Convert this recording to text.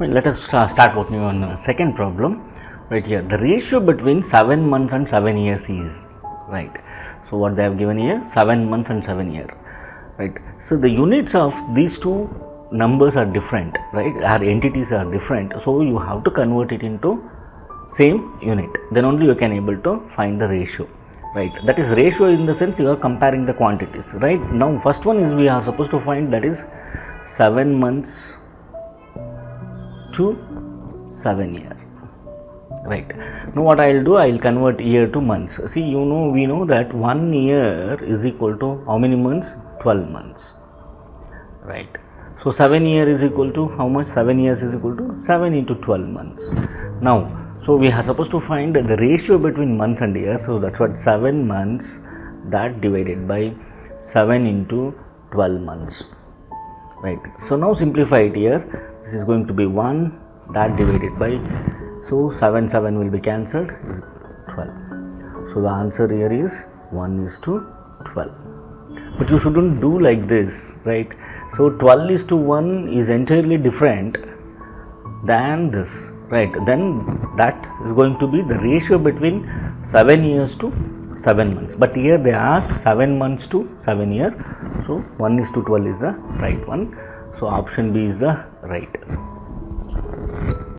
Let us start working on second problem. Right here, the ratio between 7 months and 7 years is, right. So what they have given here, 7 months and 7 years, right. So the units of these two numbers are different, right, our entities are different, so you have to convert it into same unit, then only you can able to find the ratio, right. That is ratio in the sense you are comparing the quantities, right. Now first one is we are supposed to find, that is 7 months to 7 years, right. Now what I will do, I will convert year to months. See, we know that 1 year is equal to how many months? 12 months, right. So 7 year is equal to how much? 7 years is equal to 7 into 12 months. Now so we are supposed to find the ratio between months and years, so that's what 7 months that divided by 7 into 12 months, right. So now simplify it here, this is going to be 1 that divided by, so 7 will be cancelled, 12. So the answer here is 1:12. But you shouldn't do like this, right. So 12:1 is entirely different than this, right. Then that is going to be the ratio between 7 years to 7 months, but here they asked 7 months to 7 years, so 1:12 is the right one. So option B is the right.